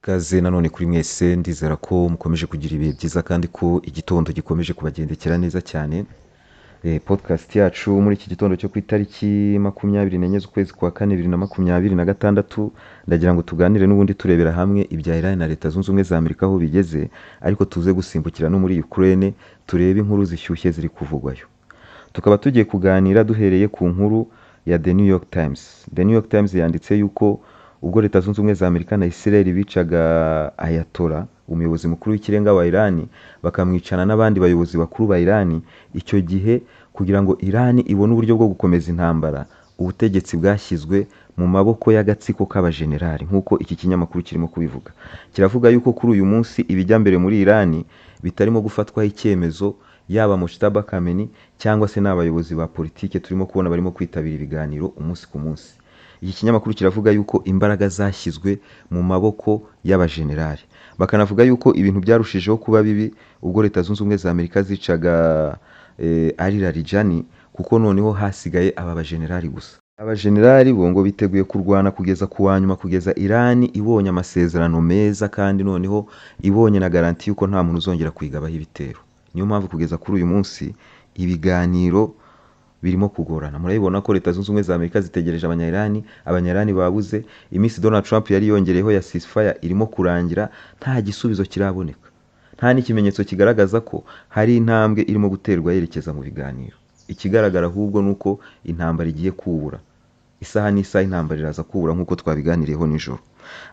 Ikaze nanone kuri mwese ndizera ko mukomeje kugira ibihe byiza kandi ko igitondo gikomeje kubagendekera neza cyane. Podcast yacu muri iki gitondo cyo ku itariki 24 z'ukwezi kwa kane 2026 ndagira ngo tuganire n'ubundi turebera hamwe ibya Iran na Leta Zunze Ubumwe za Amerika aho bigeze, ariko tuze gusimbukira no muri Ukraine turebe inkuru zishyushye ziri kuvugwayo. Tukaba tugiye kuganira duhereye ku nkuru ya The New York Times. The New York Times yanditse yuko ubwo Leta Zunze Ubumwe za Amerika na Israel bicaga Ayatollah, umuyobozi mukuru w'ikirenga wa Iran, bakamwicana n'abandi bayobozi bakuru ba Iran, icyo gihe kugira ngo Iran ibone uburyo bwo gukomeza intambara, ubutegetsi bwashyizwe mu maboko y'agatsiko k'abajenerali nk'uko iki kinyamakuru kirimo kubivuga. Kiravuga yuko kuri uyu munsi ibijya mbere muri Iran bitarimo gufatwaho icyemezo, yaba Mujtaba Khamenei cyangwa se n'abayobozi ba politike turimo kubona barimo kwitabira ibiganiro umunsi ku munsi. Iki kinyamakuru kiravuga yuko imbaraga zashyizwe mu maboko y'abajenerali, bakanavuga yuko ibintu byarushijeho kuba bibi ubwo Leta Zunze Ubumwe za Amerika zicaga Ali Larijani, kuko noneho hasigaye aba bajenerali gusa. Abajenerali bo ngo biteguye kurwana kugeza ku wanyuma, kugeza Iran ibonye amasezerano meza kandi noneho ibonye na garanti yuko nta muntu uzongera kwigabaho ibitero. Niyo mpamvu kugeza kuri uyu munsi ibiganiro birimo kugorana. Murabibona ko Leta Zunze Ubumwe za Amerika zitegereje abanyarani babuze. Iminsi Donald Trump yari yongereyeho ya ceasefire irimo kurangira, nta gisubizo kiraboneka, nta n'ikimenyetso kigaragaza ko hari intambwe irimo guterwa yerekeza mu biganiro. Ikigaragara ahubwo nuko intambara igiye kubura, isaha n'isaha intambara iraza kubura nk'uko twabiganiriyeho nijoro.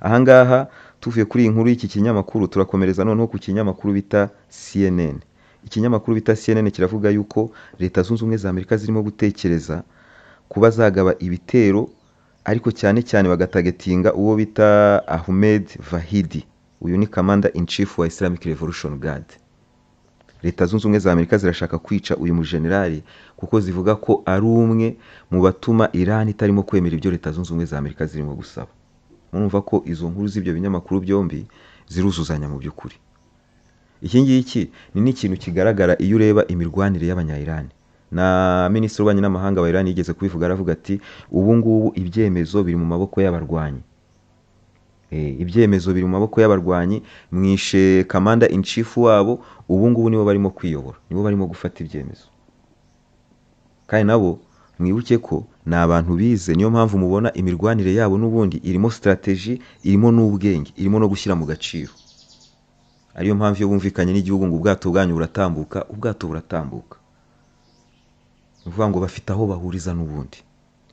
Ahangaha tuvuye kuri iyi nkuru y'iki kinyamakuru turakomereza noneho ku kinyamakuru bita CNN. Ikinyamakuru bita CNN kiravuga yuko Leta Zunze Ubumwe za Amerika zirimo gutekereza kuba zagaba ibitero, ariko cyane cyane bagatagetinga uwo bita Ahmed Vahidi. Uyu ni Commander in Chief wa Islamic Revolution Guard. Leta Zunze Ubumwe za Amerika zirashaka kwica uyu mujenerali kuko zivuga ko ari umwe mu batuma Iran itarimo kwemera ibyo Leta Zunze Ubumwe za Amerika zirimo gusaba. Murumva ko izo nkuru z'ibyo binyamakuru byombi ziruzuzanya mu by'ukuri. Iki ngiki ni n'ikintu kigaragara iyo ureba imirwanire y'abanya-Iran. Na Minisitiri w'Ububanyi n'Amahanga wa Iran yigeze kubivuga, aravuga ati ubu ngubu ibyemezo biri mu maboko y'abarwanyi. Ibyemezo biri mu maboko y'abarwanyi, mwishe Commander in Chief wabo, ubu ngubu nibo barimo kwiyobora, nibo barimo gufata ibyemezo. Kandi nabo mwibuke ko ni abantu bize, niyo mpamvu mubona imirwanire yabo n'ubundi irimo strategy, irimo n'ubwenge, irimo no gushyira mu gaciro. Ariyo mpamvu iyo bumvikanye n'igihugu ngo ubwato bwanyu buratambuka, ubwato buratambuka. Uvuga ngo bafite aho bahuriza n'ubundi,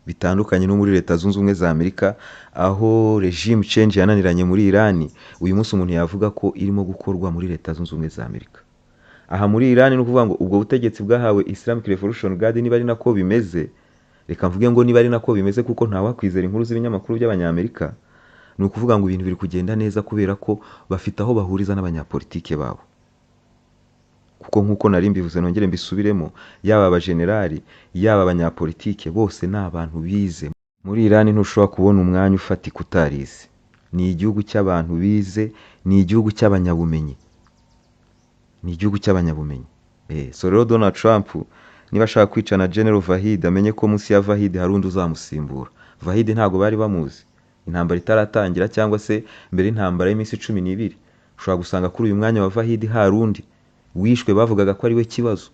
bitandukanye no muri Leta Zunze Ubumwe za Amerika aho regime change yananiranye muri Iran. Uyu munsi umuntu yavuga ko irimo gukorwa muri Leta Zunze Ubumwe za Amerika. Aha muri Iran ni ukuvuga ngo ubwo butegetsi bwahawe Islamic Revolution Guard niba ari nako bimeze, reka mvuge ngo niba ari nako bimeze kuko nta wakwizera inkuru z'ibinyamakuru by'abanyamerika, ni ukuvuga ngo ibintu biri kugenda neza kubera ko bafite aho bahuriza n'abanyapolitike babo. Kuko nk'uko nari mbivuze nongere mbisubiremo, yaba abajenerali yaba abanyapolitike bose ni abantu bize. Muri Iran ntushobora kubona umwanya ufatika utarize. Ni igihugu cy'abantu bize, ni igihugu cy'abanyabumenyi, ni igihugu cy'abanyabumenyi. So rero Donald Trump niba ashaka kwicana General Vahidi, amenye ko munsi ya Vahidi hari undi uzamusimbura. Vahidi ntago bari bamuzi intambara itaratangira, cyangwa se mbere y'intambara y'iminsi 12 ushobora gusanga kuri uyu mwanya wa Vahidi hari undi wishwe, bavugaga ko ari we kibazo.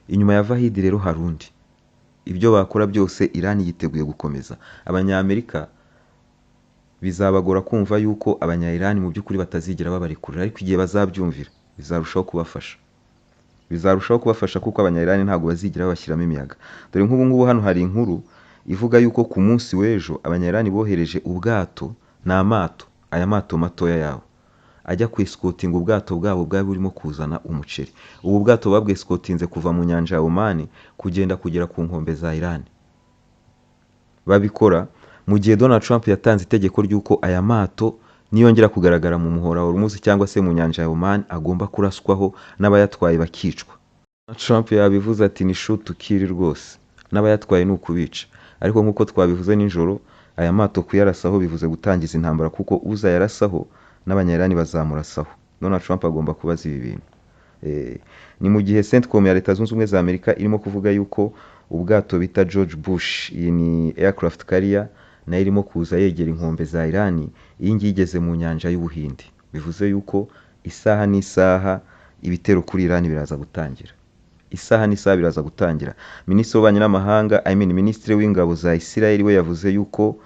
Inyuma ya Vahidi rero hari undi. Ibyo bakora byose Iran yiteguye gukomeza. Abanyamerika bizabagora kumva yuko abanya-Iran mu by'ukuri batazigera babarekurira, ariko igihe bazabyumvira bizarushaho kubafasha. Bizarushaho kubafasha kuko abanya-Iran ntago bazigira babashyiramo imiyaga. Dore nk'ubu ngubu hano hari inkuru ivuga yuko ku munsi w'ejo abanya-Iran bohereje ubwato n'amato, aya mato matoya yabo ajya kwiscotinga ubwato bwabo bwari burimo kuzana umuceri. Ubu bwato babwiscotinze kuva mu nyanja ya Oman kugenda kugera ku nkombe za Iran. Babikora mu gihe Donald Trump yatanze itegeko ry'uko aya mato niyongera kugaragara mu muhora wa Hormuz cyangwa se mu nyanja ya Oman agomba kuraswaho n'abayatwaye bakicwa. Trump yabivuze ati ni shoot to kill rwose, n'abayatwaye ni ukubica. Ariko nk'uko twabivuze nijoro, aya mato kuyarasaho bivuze gutangiza intambara, kuko uza yarasaho n'abanya-Iran bazamurasaho. Donald Trump agomba kubaza ibi bintu. Ni mu gihe CENTCOM ya Leta Zunze Ubumwe za Amerika irimo kuvuga yuko ubwato bita George Bush, iyi ni aircraft carrier, nayo irimo kuza yegera inkombe za Iran, iyi ngiyi igeze mu nyanja y'Ubuhinde. Bivuze yuko isaha n'isaha ibitero kuri Iran biraza gutangira. Isaha n'isaha biraza gutangira. Minisitiri w'ububanyi n'amahanga, Minisitiri w'ingabo za Israel we yavuze yuko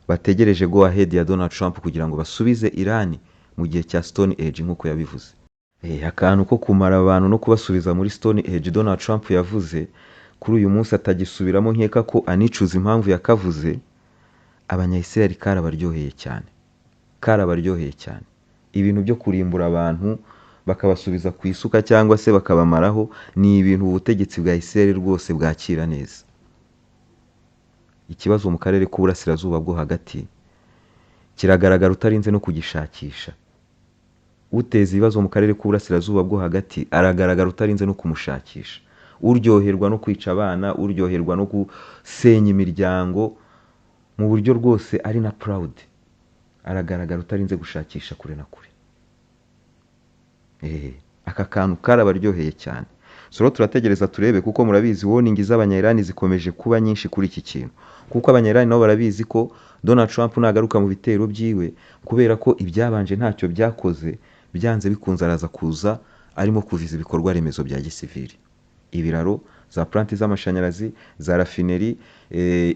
bategereje go ahead ya Donald Trump kugira ngo basubize Iran mu gihe cya Stone Age nk'uko yabivuze. Akantu ko kumara abantu no kubasubiza muri Stone Age Donald Trump yavuze kuri uyu munsi atagisubiramo, nkeka ko anicuza impamvu yakavuze. Abanya-Israel karabaryoheye cyane, karabaryoheye cyane. Ibintu byo kurimbura abantu bakabasubiza ku isuka cyangwa se bakabamaraho ni ibintu ubutegetsi bwa Israel rwose bwakira neza. Ikibazo mu karere k'uburasirazuba bwo hagati kiragaragara utarinze no kugishakisha. Uteza ibibazo mu karere k'uburasirazuba bwo hagati aragaragara utarinze no kumushakisha. Uryoherwa no kwica abana, uryoherwa no gusenya imiryango mu buryo rwose ari na proud, aragaragara utarinze gushakisha kure na kure. Aka kantu karabaryoheye cyane. So turategereza turebe, kuko murabizi warning z'abanya-Iran zikomeje kuba nyinshi kuri iki kintu, kuko abanya-Iran nabo barabizi ko Donald Trump nagaruka mu bitero byiwe, kubera ko ibyabanje ntacyo byakoze, byanze bikunze araza kuza arimo kuviza ibikorwa remezo bya gisivili, ibiraro, za planti z'amashanyarazi, za rafineri,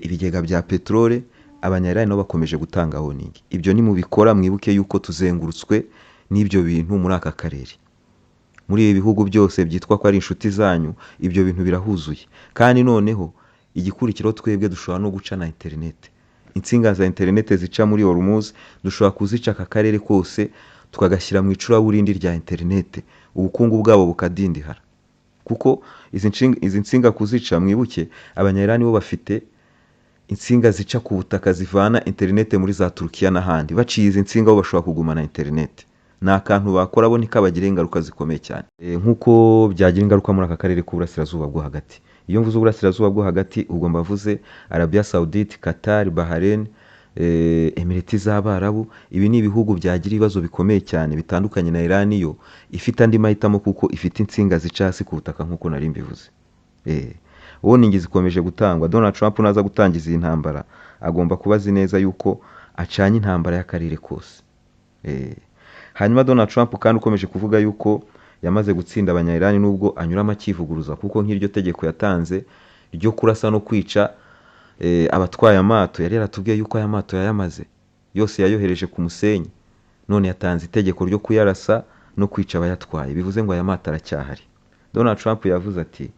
ibigega bya petrole. Abanya-Iran nabo bakomeje gutanga warning. Ibyo ni mubikora mwibuke yuko tuzengurutswe n'ibyo bintu muri aka karere. Muri ibi bihugu byose byitwa ko ari inshuti zanyu, ibyo bintu birahuzuye. Kandi noneho igikurikiro twebwe dushobora no guca na internet. Insinga za internet zica muri Hormuz dushobora kuzica aka karere kose tukagashyira mu icuraburindi rya internet, ubukungu bwabo bukadindihara. Kuko izi nsinga kuzica mwibuke abanya-Iran bo bafite insinga zica ku butaka zivana internet muri za Turkiya n'ahandi. Baciye izi nsinga bo bashobora kugumana internet. Ni akantu bakora bo nikabagira ingaruka zikomeye cyane, nk'uko byagira ingaruka muri aka karere k'uburasirazuba bwo hagati. Iyo mvuze uburasirazuba bwo hagati ubwo mbavuze Arabia Saudite, Qatar, Bahrain, Emirati z'Abarabu. Ibi ni ibihugu byagira ibibazo bikomeye cyane bitandukanye na Iran yo ifite andi mahitamo, kuko ifite insinga zica hasi ku butaka nk'uko nari mbivuze. Warning zikomeje gutangwa. Donald Trump naza gutangiza iyi ntambara agomba kubazi neza yuko acanye intambara y'akarere kose. Hanyuma Donald Trump kandi ukomeje kuvuga yuko yamaze gutsinda abanya-Iran nubwo anyuramo akivuguruza, kuko nk'iryo tegeko yatanze ryo kurasa no kwica abatwaye amato, yari yaratubwiye yuko aya mato yayamaze yose yayohereje ku musenyi, none yatanze itegeko ryo kuyarasa no kwica abayatwaye. Bivuze ngo aya mato aracyahari. Donald Trump yavuze ati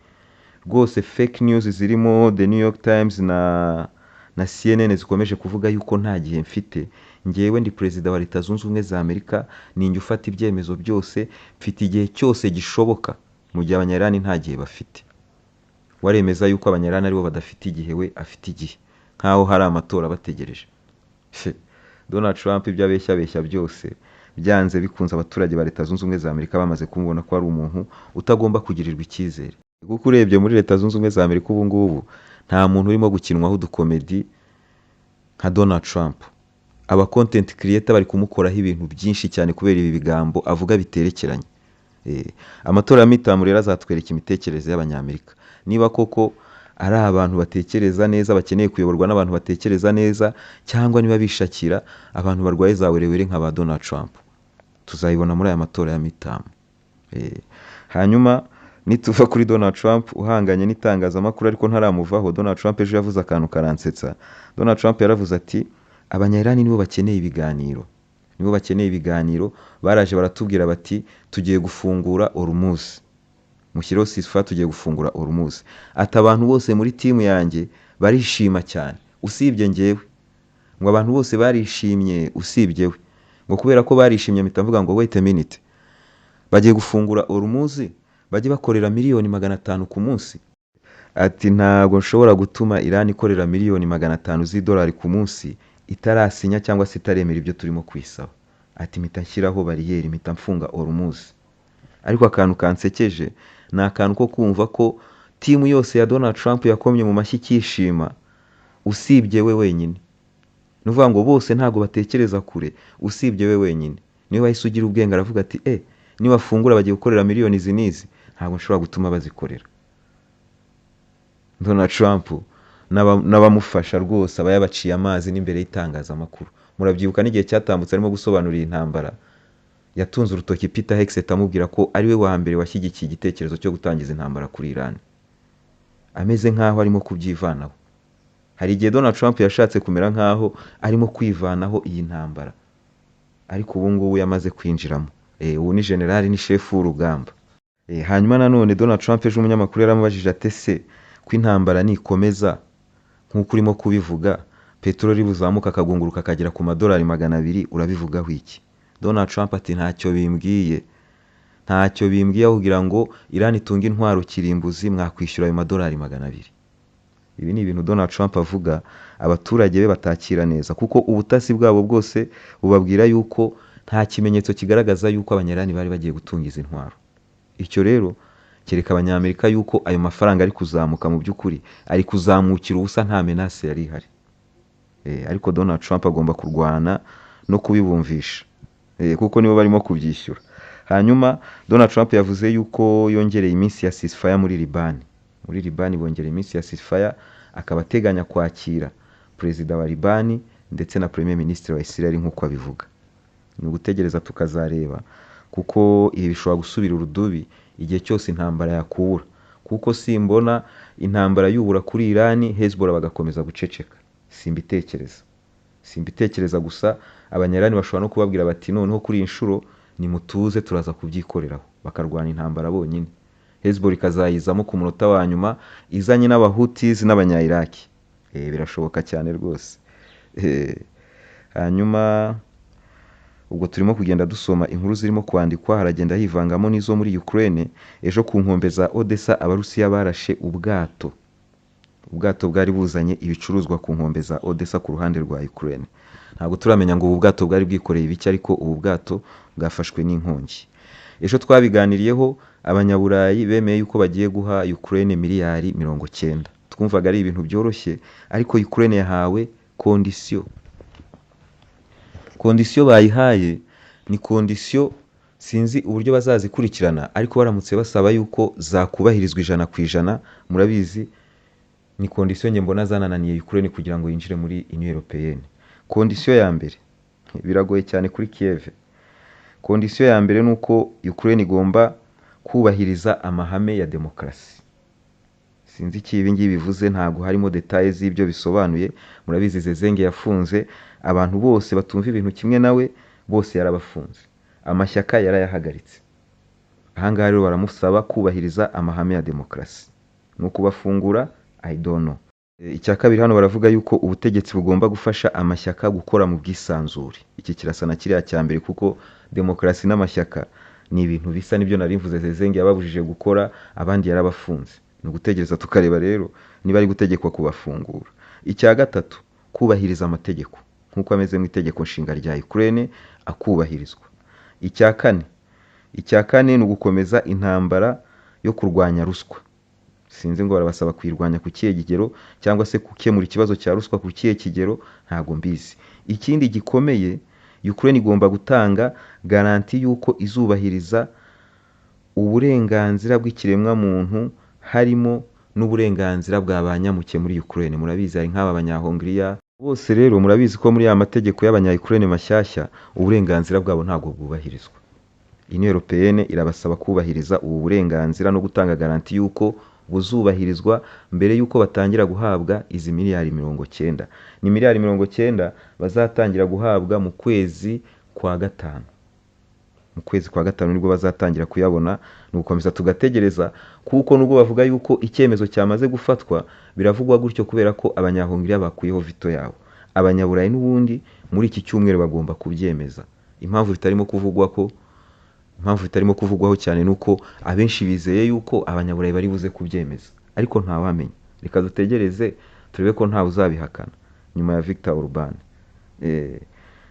rwose fake news zirimo The New York Times na CNN zikomeje kuvuga yuko nta gihe mfite. Ngewe ndi perezida wa Leta Zunze Ubumwe za Amerika, ninjye ufata ibyemezo byose, mfite igihe cyose gishoboka, mu gihe abanya-Iran nta gihe bafite. Waremeza yuko abanya-Iran aribo badafite igihe, we afite igihe, nkaho hari amatora bategereje. Donald Trump ibyo abeshya byose byanze bikunze abaturage ba Leta Zunze Ubumwe za Amerika bamaze kumubona ko ari umuntu utagomba kugirirwa icyizere. Kuko urebye muri Leta Zunze Ubumwe za Amerika ubu ngubu nta muntu urimo gukinwaho udukomedi nka Donald Trump. Aba content creator bari kumukoraho ibintu byinshi cyane kubera ibi bigambo avuga biterekeranye. Amatora ya midterm rero azatwereka imitekerereze y'abanyamerika, niba koko ari abantu batekereza neza, bakeneye kuyoborwa n'abantu batekereza neza, cyangwa niba bishakira abantu barwaye za werewere nk'aba Donald Trump. Tuzayibona muri aya matora ya midterm. Hanyuma nituva kuri Donald Trump uhanganye n'itangazamakuru ariko ntaramuvaho, Donald Trump ejo yavuze akantu karansetsa. Donald Trump yaravuze ati abanya-Iran nibo bakeneye ibiganiro, nibo bakeneye ibiganiro. Baraje baratubwira bati tugiye gufungura Hormuz, mushyiraho ceasefire, tugiye gufungura Hormuz. Ati abantu bose muri timu yanjye barishima cyane usibye ngewe, ngo abantu bose barishimye usibye we, ngo kubera ko barishimye mpita mvuga ngo wait a minute, bagiye gufungura Hormuz bajye bakorera miliyoni 500 ku munsi. Ati ntabwo nshobora gutuma Iran ikorera miliyoni 500 z'idolari ku munsi itarasinya cyangwa se itaremera ibyo turimo kwisaba. Ati mpita nshyiraho bariyeri, mpita mfunga Hormuz. Ariko akantu kansekeje ni akantu ko kumva ko timu yose ya Donald Trump yakomye mu mashyi kishima usibye we wenyine. Nuvuga ngo bose ntago batekereza kure usibye we wenyine. Niwe bahise ugira ubwenge aravuga ati niba afungura bagiye gukorera miliyoni zinizi, ntabwo nshobora gutuma bazikorera. Donald Trump n'abamufasha rwose aba yabaciye amazi n'imbere y'itangazamakuru. Murabyibuka n'igihe cyatambutse arimo gusobanurira intambara, yatunze urutoki Peter Hegseth amubwira ko ari we wa mbere washyigikiye igitekerezo cyo gutangiza intambara kuri Iran, ameze nk'aho arimo kubyivanaho. Hari igihe Donald Trump yashatse kumera nk'aho arimo kwivanaho iyi ntambara, ariko ubu ngubu yamaze kwinjiramo. Ubu ni generali, ni shefu w'urugamba. Hanyuma nanone Donald Trump ejo umunyamakuru yaramubajije ati ese ko intambara nikomeza nk'uko urimo kubivuga, peteroli buzamuka akagunguruka akagera ku madolari 200, urabivugaho iki? Donald Trump ati ntacyo bimbwiye kugira ngo Iran itunge intwaro kirimbuzi mwakwishyura ayo madolari 200. Ibi ni ibintu Donald Trump avuga abaturage be batakira neza, kuko ubutasi bwabo bwose bubabwira yuko nta kimenyetso kigaragaza yuko abanyarani bari bagiye gutungiza intwaro. Icyo rero kereka abanyamerika yuko ayo mafaranga ari kuzamuka mu by'ukuri ari kuzamukira ubusa, nta menace yari ihari. Ariko Donald Trump agomba kurwana no kubibumvisha, kuko nibo barimo kubyishyura. Hanyuma Donald Trump yavuze yuko yongereye iminsi ya ceasefire muri Liban. Muri Liban bongereye iminsi ya ceasefire, akaba ateganya kwakira perezida wa Liban ndetse na premier ministre wa Israel nk'uko abivuga. Ni ugutegereza tukazareba, kuko ibi bishobora gusubira urudubi igihe cyose intambara yakura, kuko simbona intambara yubura kuri Iran Hezbollah bagakomeza guceceka. Simbitekereza gusa abanyarani bashobora no kubabwira bati noneho kuri inshuro nimutuze turaza kubyikoreraho, bakarwana intambara bonyine. Hezbollah ikazayizamo ku munota wa nyuma izanye n'abahutis n'abanya-Iraki. Birashoboka cyane rwose. Hanyuma ubwo turimo kugenda dusoma inkuru zirimo kwandikwa, haragenda hivangamo n'izo muri Ukraine. Ejo ku nkombe za Odessa Abarusiya barashe ubwato bwari buzanye ibicuruzwa ku nkombe za Odessa ku ruhande rwa Ukraine. Ntabwo turamenya ngo ubu bwato bwari bwikoreye ibiki, ariko ubu bwato bwafashwe n'inkongi. Ejo twabiganiriyeho, abanyaburayi bemeye yuko bagiye guha Ukraine miliyari 90. Twumvaga ari ibintu byoroshye, ariko Ukraine yahawe kondisiyo bayihaye ni kondisiyo sinzi uburyo bazazikurikirana, ariko baramutse basaba yuko zakubahirizwa 100%. Murabizi ni kondisiyo nge mbona zanananiye Ukraine kugira ngo yinjire muri Union Européenne. Kondisiyo ya mbere biragoye cyane kuri Kiev. Kondisiyo ya mbere nuko Ukraine igomba kubahiriza amahame ya demokrasi. Sinzi iki ibi ngibi bivuze, ntago harimo details z'ibyo bisobanuye. Murabizi Zezenge yafunze abantu bose batumva ibintu kimwe nawe, bose yarabafunze, amashyaka yarayahagaritse. Ahangaha rero baramusaba kubahiriza amahame ya demokrasi, no kubafungura I don't know. Icya kabiri hano baravuga yuko ubutegetsi bugomba gufasha amashyaka gukora mu bwisanzure. Iki kirasa na kiriya cya mbere, kuko demokrasi n'amashyaka ni ibintu bisa. Nibyo nari mvuze, Zezenge yababujije gukora, abandi yarabafunze. Ni ugutegereza tukareba rero niba ari gutegekwa kubafungura. Icya gatatu, kubahiriza amategeko nk'uko ameze mu itegeko nshinga rya Ukraine akubahirizwa. Icya kane ni ugukomeza intambara yo kurwanya ruswa. Sinzi ngo barabasaba kwirwanya ku kihe kigero, cyangwa se gukemura ikibazo cya ruswa ku kihe kigero, ntago mbizi. Ikindi gikomeye, Ukraine igomba gutanga garanti yuko izubahiriza uburenganzira bw'ikiremwa muntu, harimo n'uburenganzira bwa banyamuke muri Ukraine. Murabizi ari nk'aba banya-Hongria bose rero, murabizi ko muri ya mategeko y'abanya-Ukraine mashyashya uburenganzira bwabo ntago bwubahirizwa. Union Européenne irabasaba kubahiriza ubu burenganzira no gutanga garanti yuko buzubahirizwa mbere yuko batangira guhabwa izi miliyari 90. Ni miliyari 90 bazatangira guhabwa mu kwezi kwa gatanu. Mu kwezi kwa gatanu nibwo bazatangira kuyabona. Nugukomeza tugategereza, kuko nubwo bavuga yuko icyemezo cyamaze gufatwa, biravugwa gutyo kubera ko abanya-Hongria bakuyeho veto yabo. Abanyaburayi n'ubundi muri iki cyumweru bagomba kubyemeza. Impamvu bitarimo kuvugwaho cyane nuko abenshi bizeye yuko abanyaburayi bari buze kubyemeza, ariko ntawamenya. Reka dutegereze turebe ko ntawe uzabihakana nyuma ya Viktor Orban.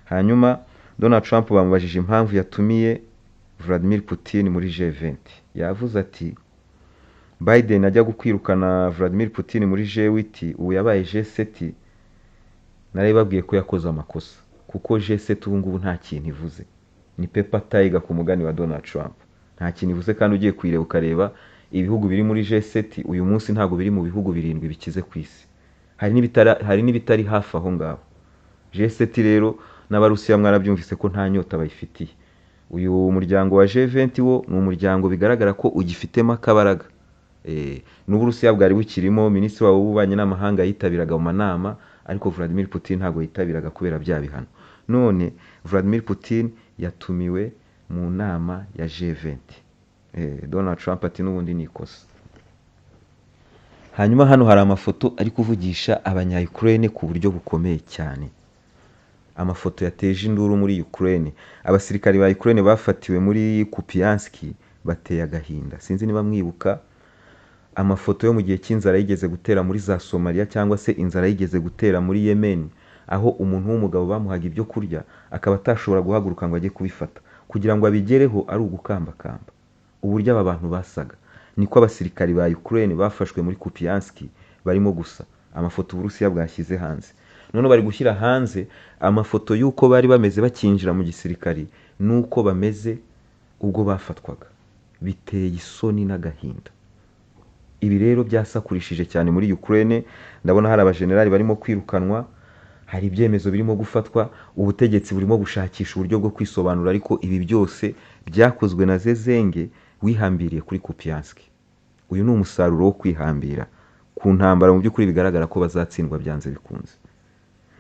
Hanyuma Donald Trump bamubajije impamvu yatumiye Vladimir Putin muri G20. Yavuze ati Biden ajya gukwirukana Vladimir Putin muri G8, ubu yabaye G7. Nari babwiye ko yakoze amakosa, kuko G7 ubu ngubu nta kintu ivuze. Ni paper tiger ku mugani wa Donald Trump. Nta kintu ivuze, kandi ugiye kwireba ukareba ibihugu biri muri G7 uyu munsi ntago biri mu bihugu 7 bikize ku isi. hari n'ibitari hafi aho ngaho. G7 rero n'abarusiya mwarabyumvise ko nta nyota bayifitiye. Uyu muryango wa G20 wo ni umuryango bigaragara ko ugifitemo akabaraga. N'Uburusiya bwari bukirimo, minisitiri wabo w'ububanyi n'amahanga yitabiraga mu manama, ariko Vladimir Putin ntabwo yitabiraga kubera bya bihano. None Vladimir Putin yatumiwe mu nama ya G20. Donald Trump ati n'ubundi ni ikosa. Hanyuma hano hari amafoto ari kuvugisha abanya-Ukraine ku buryo bukomeye cyane. Amafoto yateje induru muri Ukraine. Abasirikari ba Ukraine bafatiwe muri Kupiansk bateye agahinda. Sinzi niba mwibuka amafoto yo mu gihe cy'inzara yigeze gutera muri za Somalia, cyangwa se inzara yigeze gutera muri Yemen, aho umuntu w'umugabo bamuhaga ibyo kurya akaba atashobora guhaguruka ngo ajye kubifata, kugira ngo abigereho ari ugukambakamba. Uburyo aba bantu basaga niko abasirikari ba Ukraine bafashwe muri Kupiansk barimo gusa. Amafoto Uburusiya bwashyize hanze. None bari gushyira hanze amafoto y'uko bari bameze bakinjira mu gisirikari n'uko bameze ubwo bafatwaga. Biteye isoni n'agahinda. Ibi rero byasakurishije cyane muri Ukraine. Ndabona hari abajenerali barimo kwirukanwa, hari ibyemezo birimo gufatwa, ubutegetsi burimo gushakisha uburyo bwo kwisobanura, ariko ibi byose byakozwe na Zezenge wihambiriye kuri Kupiansk. Uyu ni umusaruro wo kwihambira ku ntambara mu by'ukuri bigaragara ko bazatsindwa byanze bikunze.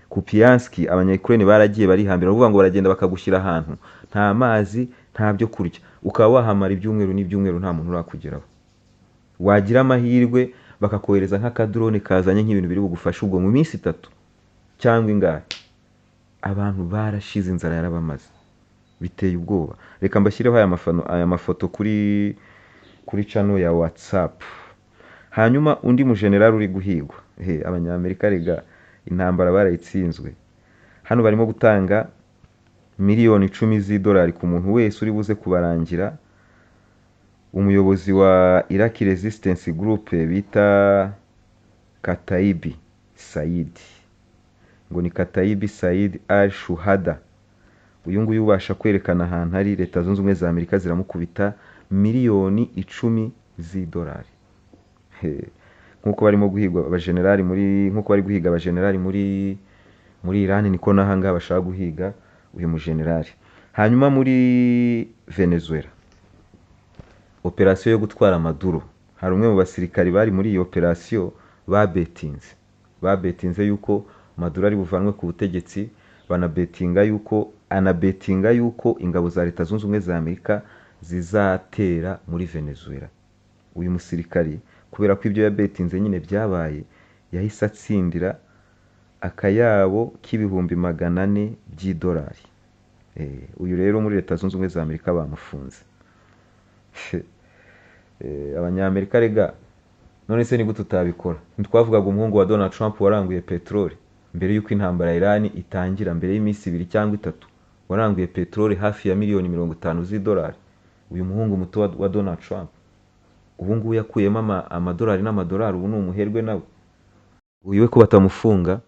Kupiansk abanya-Ukraine baragiye barihambira, uvuga ngo baragenda bakagushyira ahantu nta mazi nta byo kurya, ukaba wahamara ibyumweru n'ibyumweru nta muntu urakugeraho. Wagira amahirwe bakakohereza nk'akadrone kazanye nk'ibintu biri bugufasha ubwo mu minsi 3 cyangwa ingahe. Abantu barashize, inzara yarabamaze, biteye ubwoba. Reka mbashyireho aya mafoto kuri channel ya WhatsApp. Hanyuma undi mujenerali uri guhigwa. Abanyamerika rega intambara barayitsinzwe. Hano barimo gutanga miliyoni 10 z'idolari ku muntu wese uri buze kubarangira umuyobozi wa Iraq Resistance Group bita Kataibi Said. Ngo ni Kataibi Said al-Shuhada. Uyu nguyu ubasha kwerekana ahantu hari Leta Zunze Ubumwe za Amerika ziramukubita miliyoni 10 z'idolari. Nkuko barimo guhigwa abajenerali nkuko bari guhiga abajenerali muri Iran, niko nahanga bashaka guhiga uyu mujenerali. Hanyuma muri Venezuela, operasiyo yo gutwara Maduro, hari umwe mu basirikari bari muri iyo operasiyo babetinze yuko Maduro ari buvanwe ku butegetsi, anabetinga yuko ingabo za Leta Zunze Ubumwe za Amerika zizatera muri Venezuela. Uyu musirikari kubera ko ibyo yabetinze nyine byabaye, yahise atsindira akayabo k'ibihumbi 400 by'idolari. Uyu rero muri Leta Zunze Ubumwe za Amerika bamufunze. Abanyamerika rega, none se ni gute utabikora? Ntitwavugaga umuhungu wa Donald Trump waranguye petroli mbere y'uko intambara ya Iran itangira, mbere y'iminsi 2 cyangwa 3, waranguye petroli hafi ya miliyoni 50 z'idolari. Uyu muhungu muto wa Donald Trump ubu ngubu yakuyemo amadolari n'amadolari, ubu ni umuherwe nawe. Uyu ko batamufunga,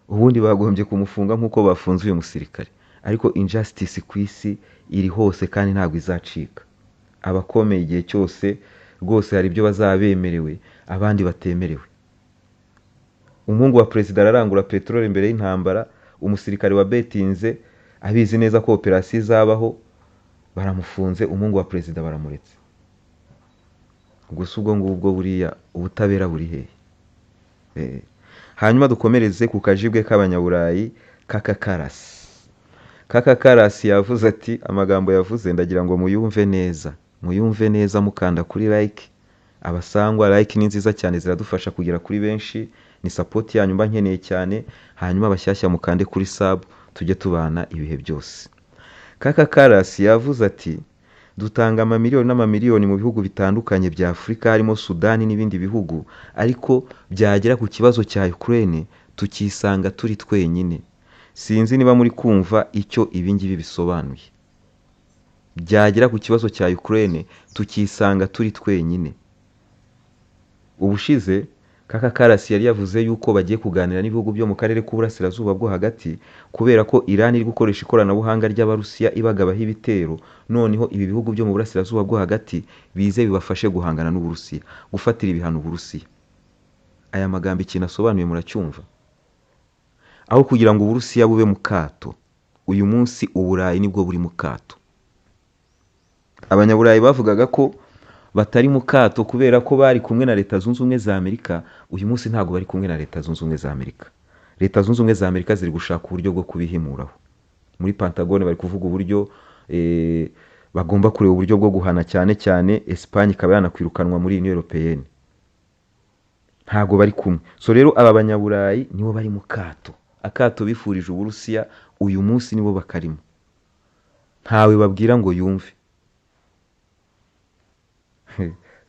ubundi bagombye kumufunga nk'uko bafunze uyu musirikare. Ariko injustice ku isi iri hose kandi ntabwo izacika. Abakomeye igihe cyose rwose hari ibyo bazabemerewe abandi batemerewe. Umuhungu wa president ararangura petroli imbere y'intambara, umusirikare wa betinze abizi neza ko operasiyo izabaho baramufunze, umuhungu wa president baramuretse. Gusa ubwo ngubwo buriya ubutabera buri hehe? Hanyuma dukomereze ku kajibwe k'abanyaburayi Kaka Karasi yavuze ati, amagambo yavuze ndagira ngo muyumve neza mukanda kuri like. Abasangwa like ni nziza cyane, ziradufasha kugera kuri benshi, ni support yanyu mba nkeneye cyane. Hanyuma abashyashya mukande kuri sub, tujye tubana ibihe byose. Kaka Karasi yavuze ati, dutanga amamiliyoni n'amamiliyoni mu bihugu bitandukanye bya Afurika harimo Sudani n'ibindi bihugu, ariko byagera ku kibazo cya Ukraine tukisanga turi twenyine. Sinzi niba muri kumva icyo ibingibi bisobanuye. Byagera ku kibazo cya Ukraine tukisanga turi twenyine. Ubushize Kaka Karasi yari yavuze yuko bagiye kuganira n'ibihugu byo mu karere k'uburasirazuba bwo hagati, kubera ko Iran iri gukoresha ikoranabuhanga ry'Abarusiya ibagabaho ibitero. Noneho ibi bihugu byo mu burasirazuba bwo hagati bize bibafashe guhangana n'Uburusiya, gufatira ibihano Uburusiya. aya magambo ikintu asobanuye muracyumva? Aho kugira ngo Uburusiya bube mu kato, uyu munsi Uburayi nibwo buri mu kato. Abanyaburayi bavugaga ko batari mu kato kubera ko bari kumwe na Leta Zunze Ubumwe za Amerika, uyu munsi ntabwo bari kumwe na Leta Zunze Ubumwe za Amerika. Leta Zunze Ubumwe za Amerika ziri gushaka uburyo bwo kubihimuraho. Muri Pentagon bari kuvuga uburyo bagomba kureba uburyo bwo guhana cyane cyane Espagne ikaba yanakwirukanwa muri Union Européenne. Ntabwo bari kumwe. So rero aba banyaburayi nibo bari mu kato. Akato bifurije Uburusiya uyu munsi nibo bakarimo. Ntawe babwira ngo yumve.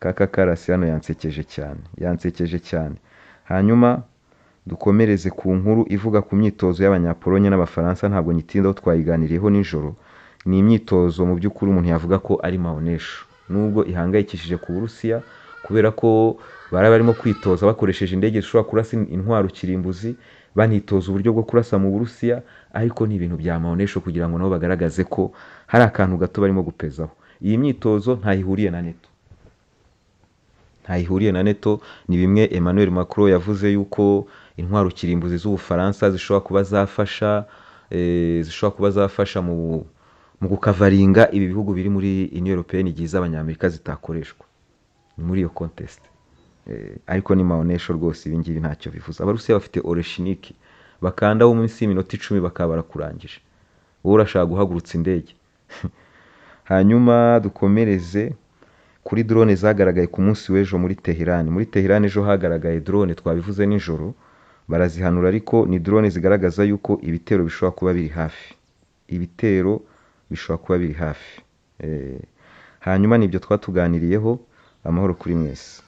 Kaka Karasi hano yansekeje cyane. Hanyuma dukomereze ku nkuru ivuga ku myitozo y'Abanyapolonye n'Abafaransa, ntabwo nyitindaho, twayiganiriyeho nijoro. Ni imyitozo mu by'ukuri umuntu yavuga ko ari maonesho, nubwo ihangayikishije ku Burusiya kubera ko barimo kwitoza bakoresheje indege zishobora kurasa intwaro kirimbuzi, banitoza uburyo bwo kurasa mu Burusiya, ariko ni ibintu bya maonesho kugira ngo nabo bagaragaze ko hari akantu gato barimo gupezaho. Iyi myitozo ntayihuriye na NATO, ni bimwe Emmanuel Macron yavuze yuko intwaro kirimbuzi z'Ubufaransa zishobora kuba zafasha mu gukavaringa ibi bihugu biri muri Union Européenne igize Abanyamerika zitakoreshwa. Ni muri iyo contest. Ariko ni maonesho rwose, ibi ngibi ntacyo bivuze. Abarusiya bafite Oreshiniki bakandaho munsi y'iminota 10 bakaba barakurangije. Wowe urashaka guhagurutsa indege. Hanyuma dukomereze kuri drone zagaragaye ku munsi w'ejo muri Tehran. Muri Tehran ejo hagaragaye drone, twabivuze nijoro, barazihanura, ariko ni drone zigaragaza yuko ibitero bishobora kuba biri hafi. Hanyuma nibyo twatuganiriyeho. Amahoro kuri mwese.